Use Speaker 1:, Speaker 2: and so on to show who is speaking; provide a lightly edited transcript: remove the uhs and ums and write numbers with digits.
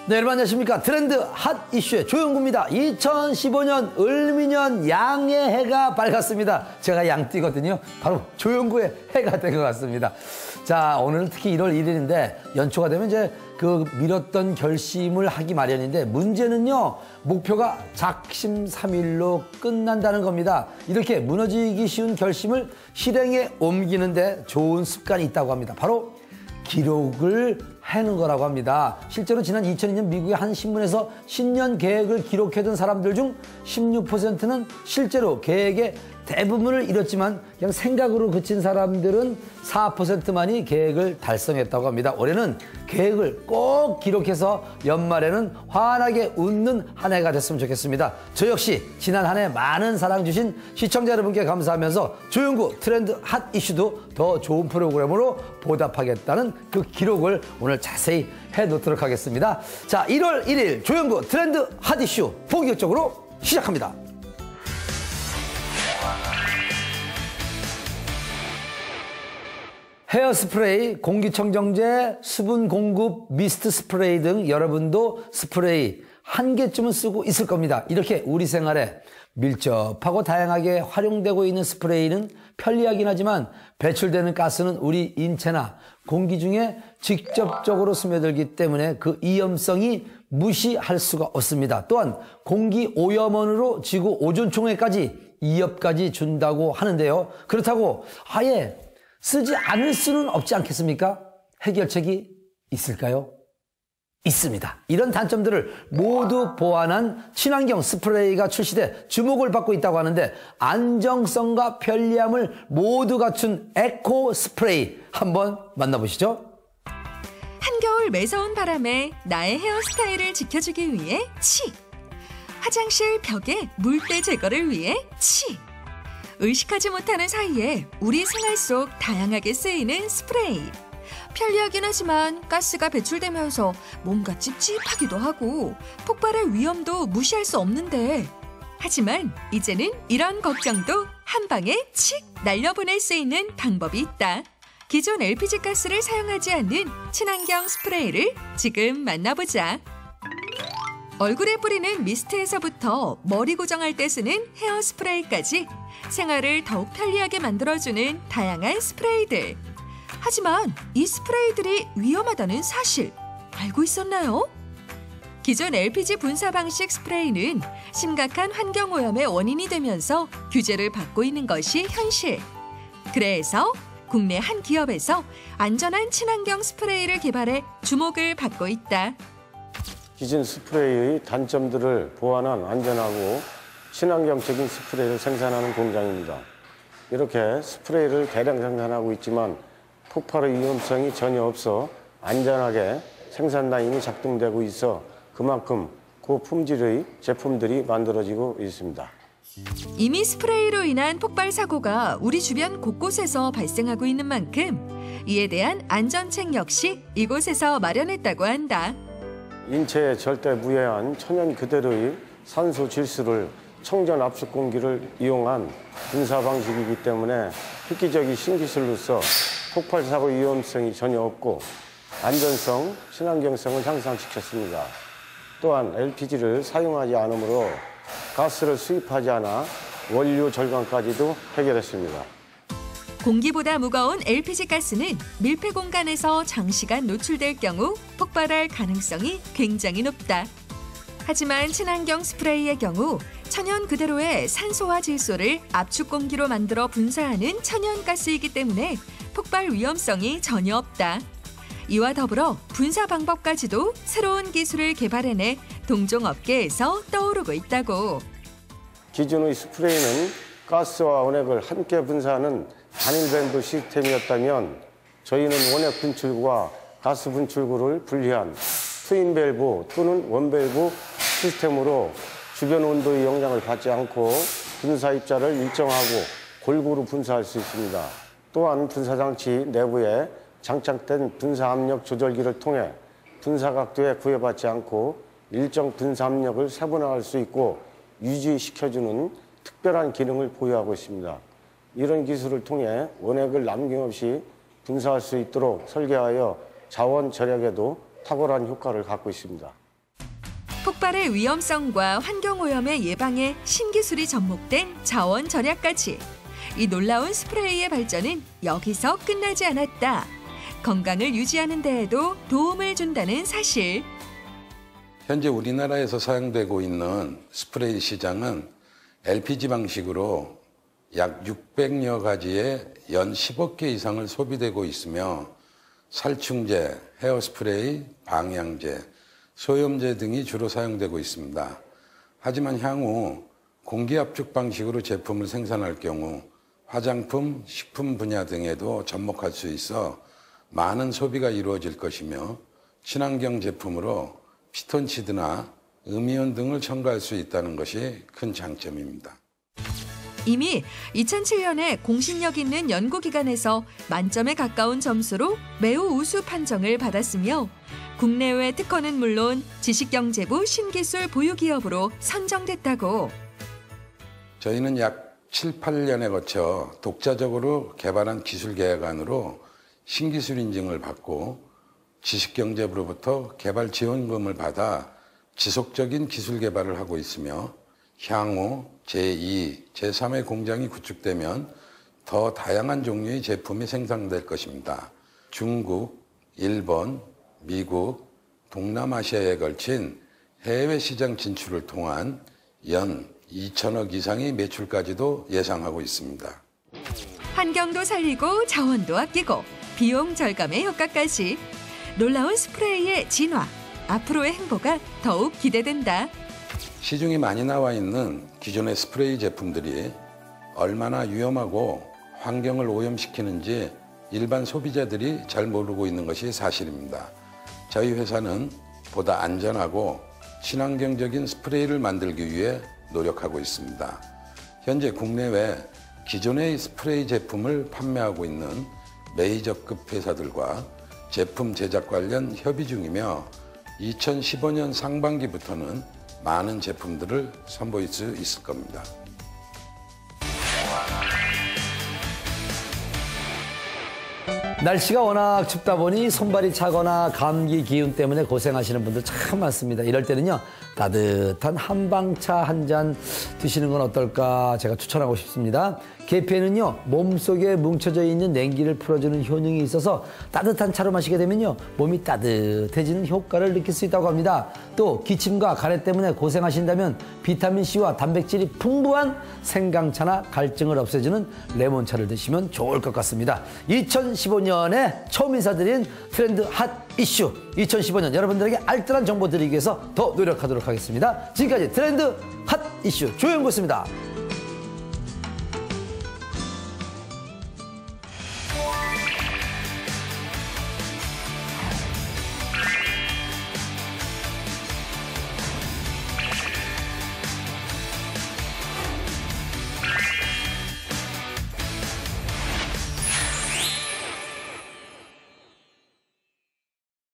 Speaker 1: 네, 여러분 안녕하십니까. 트렌드 핫 이슈의 조영구입니다. 2015년 을미년 양의 해가 밝았습니다. 제가 양띠거든요. 바로 조영구의 해가 된 것 같습니다. 자, 오늘은 특히 1월 1일인데 연초가 되면 이제 그 미뤘던 결심을 하기 마련인데 문제는요, 목표가 작심삼일로 끝난다는 겁니다. 이렇게 무너지기 쉬운 결심을 실행에 옮기는데 좋은 습관이 있다고 합니다. 바로 기록을 해놓은 거라고 합니다. 실제로 지난 2002년 미국의 한 신문에서 신년 계획을 기록해둔 사람들 중 16%는 실제로 계획의 대부분을 이뤘지만 그냥 생각으로 그친 사람들은 4%만이 계획을 달성했다고 합니다. 올해는 계획을 꼭 기록해서 연말에는 환하게 웃는 한 해가 됐으면 좋겠습니다. 저 역시 지난 한 해 많은 사랑 주신 시청자 여러분께 감사하면서 조영구 트렌드 핫 이슈도 더 좋은 프로그램으로 보답하겠다는 그 기록을 오늘 자세히 해놓도록 하겠습니다. 자, 1월 1일 조영구 트렌드 핫 이슈 본격적으로 시작합니다. 헤어스프레이, 공기청정제, 수분 공급, 미스트 스프레이 등 여러분도 스프레이 한 개쯤은 쓰고 있을 겁니다. 이렇게 우리 생활에 밀접하고 다양하게 활용되고 있는 스프레이는 편리하긴 하지만 배출되는 가스는 우리 인체나 공기 중에 직접적으로 스며들기 때문에 그 위험성이 무시할 수가 없습니다. 또한 공기 오염원으로 지구 오존총회까지 위협까지 준다고 하는데요. 그렇다고 아예 쓰지 않을 수는 없지 않겠습니까? 해결책이 있을까요? 있습니다. 이런 단점들을 모두 보완한 친환경 스프레이가 출시돼 주목을 받고 있다고 하는데 안정성과 편리함을 모두 갖춘 에코 스프레이 한번 만나보시죠.
Speaker 2: 한겨울 매서운 바람에 나의 헤어스타일을 지켜주기 위해 치! 화장실 벽에 물때 제거를 위해 치! 의식하지 못하는 사이에 우리 생활 속 다양하게 쓰이는 스프레이. 편리하긴 하지만 가스가 배출되면서 뭔가 찝찝하기도 하고 폭발할 위험도 무시할 수 없는데, 하지만 이제는 이런 걱정도 한 방에 칙 날려보낼 수 있는 방법이 있다. 기존 LPG 가스를 사용하지 않는 친환경 스프레이를 지금 만나보자. 얼굴에 뿌리는 미스트에서부터 머리 고정할 때 쓰는 헤어 스프레이까지 생활을 더욱 편리하게 만들어주는 다양한 스프레이들. 하지만 이 스프레이들이 위험하다는 사실 알고 있었나요? 기존 LPG 분사 방식 스프레이는 심각한 환경오염의 원인이 되면서 규제를 받고 있는 것이 현실. 그래서 국내 한 기업에서 안전한 친환경 스프레이를 개발해 주목을 받고 있다.
Speaker 3: 기존 스프레이의 단점들을 보완한 안전하고 친환경적인 스프레이를 생산하는 공장입니다. 이렇게 스프레이를 대량 생산하고 있지만 폭발의 위험성이 전혀 없어 안전하게 생산 라인이 작동되고 있어 그만큼 고품질의 제품들이 만들어지고 있습니다.
Speaker 2: 이미 스프레이로 인한 폭발 사고가 우리 주변 곳곳에서 발생하고 있는 만큼 이에 대한 안전책 역시 이곳에서 마련했다고 한다.
Speaker 3: 인체에 절대 무해한 천연 그대로의 산소 질소를 청정 압축 공기를 이용한 분사 방식이기 때문에 획기적인 신기술로서 폭발 사고 위험성이 전혀 없고 안전성, 친환경성을 향상시켰습니다. 또한 LPG를 사용하지 않으므로 가스를 수입하지 않아 원료 절감까지도 해결했습니다.
Speaker 2: 공기보다 무거운 LPG 가스는 밀폐 공간에서 장시간 노출될 경우 폭발할 가능성이 굉장히 높다. 하지만 친환경 스프레이의 경우 천연 그대로의 산소와 질소를 압축 공기로 만들어 분사하는 천연가스이기 때문에 폭발 위험성이 전혀 없다. 이와 더불어 분사 방법까지도 새로운 기술을 개발해내 동종업계에서 떠오르고 있다고.
Speaker 3: 기존의 스프레이는 가스와 원액을 함께 분사하는 단일 밸브 시스템이었다면 저희는 원액 분출구와 가스 분출구를 분리한 트윈 밸브 또는 원 밸브 시스템으로 주변 온도의 영향을 받지 않고 분사 입자를 일정하고 골고루 분사할 수 있습니다. 또한 분사장치 내부에 장착된 분사 압력 조절기를 통해 분사 각도에 구애받지 않고 일정 분사 압력을 세분화할 수 있고 유지시켜주는 특별한 기능을 보유하고 있습니다. 이런 기술을 통해 원액을 남김없이 분사할 수 있도록 설계하여 자원 절약에도 탁월한 효과를 갖고 있습니다.
Speaker 2: 폭발의 위험성과 환경오염의 예방에 신기술이 접목된 자원 절약까지. 이 놀라운 스프레이의 발전은 여기서 끝나지 않았다. 건강을 유지하는 데에도 도움을 준다는 사실.
Speaker 4: 현재 우리나라에서 사용되고 있는 스프레이 시장은 LPG 방식으로 약 600여 가지의 연 10억 개 이상을 소비되고 있으며 살충제, 헤어스프레이, 방향제, 소염제 등이 주로 사용되고 있습니다. 하지만 향후 공기압축 방식으로 제품을 생산할 경우 화장품, 식품 분야 등에도 접목할 수 있어 많은 소비가 이루어질 것이며 친환경 제품으로 피톤치드나 음이온 등을 첨가할 수 있다는 것이 큰 장점입니다.
Speaker 2: 이미 2007년에 공신력 있는 연구기관에서 만점에 가까운 점수로 매우 우수 판정을 받았으며 국내외 특허는 물론 지식경제부 신기술 보유기업으로 선정됐다고.
Speaker 4: 저희는 약 7, 8년에 거쳐 독자적으로 개발한 기술 계약안으로 신기술 인증을 받고 지식경제부로부터 개발 지원금을 받아 지속적인 기술 개발을 하고 있으며 향후 제2, 제3의 공장이 구축되면 더 다양한 종류의 제품이 생산될 것입니다. 중국, 일본, 미국, 동남아시아에 걸친 해외 시장 진출을 통한 연 2천억 이상의 매출까지도 예상하고 있습니다.
Speaker 2: 환경도 살리고 자원도 아끼고 비용 절감의 효과까지. 놀라운 스프레이의 진화. 앞으로의 행보가 더욱 기대된다.
Speaker 4: 시중에 많이 나와 있는 기존의 스프레이 제품들이 얼마나 위험하고 환경을 오염시키는지 일반 소비자들이 잘 모르고 있는 것이 사실입니다. 저희 회사는 보다 안전하고 친환경적인 스프레이를 만들기 위해 노력하고 있습니다. 현재 국내외 기존의 스프레이 제품을 판매하고 있는 메이저급 회사들과 제품 제작 관련 협의 중이며 2015년 상반기부터는 많은 제품들을 선보일 수 있을 겁니다.
Speaker 1: 날씨가 워낙 춥다 보니 손발이 차거나 감기 기운 때문에 고생하시는 분들 참 많습니다. 이럴 때는요, 따뜻한 한방차 한 잔 드시는 건 어떨까 제가 추천하고 싶습니다. 계피에는요, 몸속에 뭉쳐져 있는 냉기를 풀어주는 효능이 있어서 따뜻한 차로 마시게 되면요, 몸이 따뜻해지는 효과를 느낄 수 있다고 합니다. 또 기침과 가래 때문에 고생하신다면 비타민C와 단백질이 풍부한 생강차나 갈증을 없애주는 레몬차를 드시면 좋을 것 같습니다. 2015년에 처음 인사드린 트렌드 핫 이슈, 2015년 여러분들에게 알뜰한 정보 드리기 위해서 더 노력하도록 하겠습니다. 지금까지 트렌드 핫 이슈 조영구였습니다.